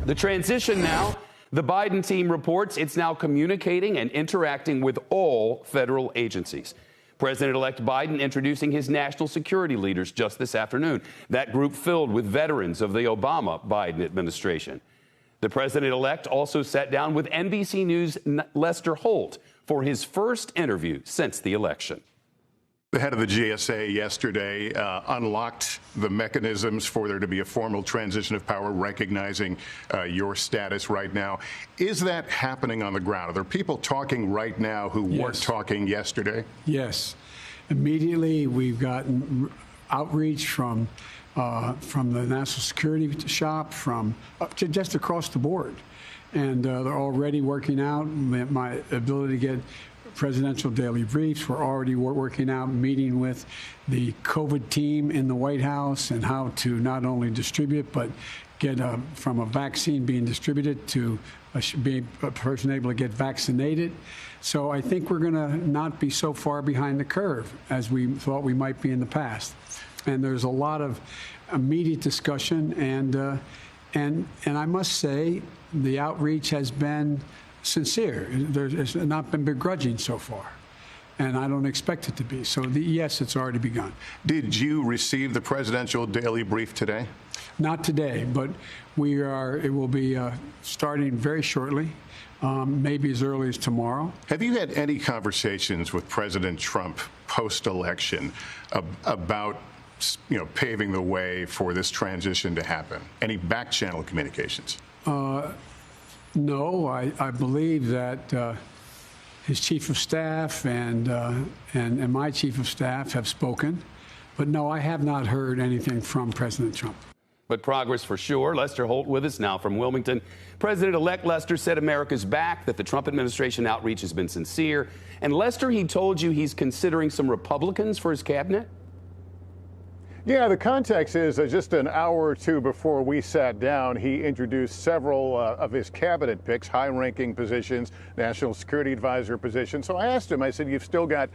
The transition now, the Biden team reports it's now communicating and interacting with all federal agencies. President-elect Biden introducing his national security leaders just this afternoon. That group filled with veterans of the Obama-Biden administration. The president-elect also sat down with NBC News' Lester Holt for his first interview since the election. The head of the GSA yesterday unlocked the mechanisms for there to be a formal transition of power, recognizing your status right now. Is that happening on the ground? Are there people talking right now who weren't talking yesterday? Yes. Immediately, we've gotten outreach from the national security shop, from just across the board. And they're already working out my ability to get presidential daily briefs. We're already working out, meeting with the COVID team in the White House and how to not only distribute, but get from a vaccine being distributed to be a person able to get vaccinated. So I think we're going to not be so far behind the curve as we thought we might be in the past. And there's a lot of immediate discussion, and I must say the outreach has been sincere. It's not been begrudging so far, and I don't expect it to be. So, yes, it's already begun. Did you receive the presidential daily brief today? Not today, but it will be starting very shortly, maybe as early as tomorrow. Have you had any conversations with President Trump post-election about paving the way for this transition to happen? Any back-channel communications? No, I believe that his chief of staff and my chief of staff have spoken. But no, I have not heard anything from President Trump. But progress for sure. Lester Holt with us now from Wilmington. President-elect Lester said America's back, that the Trump administration outreach has been sincere. And Lester, he told you he's considering some Republicans for his cabinet? Yeah, the context is just an hour or two before we sat down, he introduced several of his cabinet picks, high-ranking positions, national security advisor positions. So I asked him, I said, you've still got,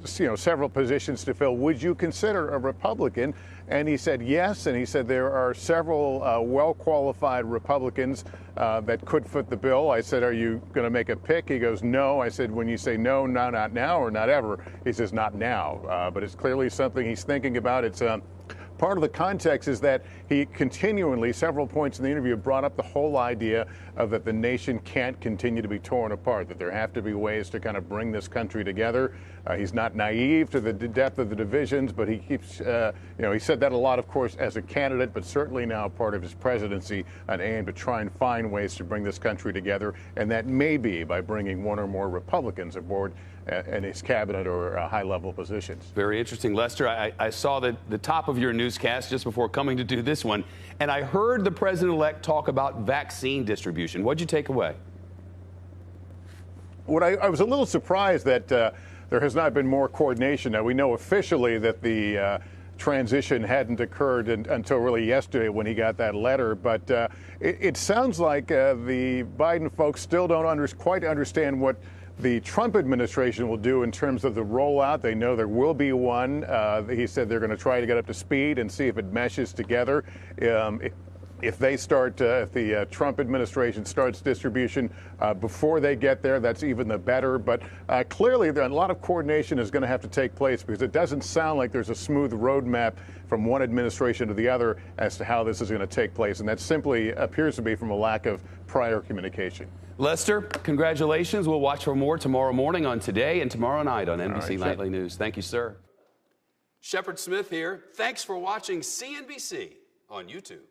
several positions to fill. Would you consider a Republican? And he said yes, and he said there are several well-qualified Republicans that could fit the bill. I said, are you going to make a pick? He goes, no. I said, when you say no, not now or not ever, he says not now. But it's clearly something he's thinking about. It's part of the context is that he continually, several points in the interview, brought up the whole idea of that the nation can't continue to be torn apart, that there have to be ways to kind of bring this country together. He's not naive to the depth of the divisions, but he keeps, he said that a lot, of course, as a candidate, but certainly now part of his presidency, an aim to try and find ways to bring this country together. And that may be by bringing one or more Republicans aboard in his cabinet or high-level positions. Very interesting, Lester. I saw the top of your newscast just before coming to do this one, and I heard the president-elect talk about vaccine distribution. What'd you take away? I was a little surprised that there has not been more coordination. Now, we know officially that the transition hadn't occurred until really yesterday when he got that letter, but it sounds like the Biden folks still don't quite understand what the Trump administration will do in terms of the rollout. They know there will be one. He said they're going to try to get up to speed and see if it meshes together. If they start, if the Trump administration starts distribution before they get there, that's even the better. But clearly, a lot of coordination is going to have to take place because it doesn't sound like there's a smooth roadmap from one administration to the other as to how this is going to take place. And that simply appears to be from a lack of prior communication. Lester, congratulations. We'll watch for more tomorrow morning on Today and tomorrow night on NBC Nightly News. Thank you, sir. Shepard Smith here. Thanks for watching CNBC on YouTube.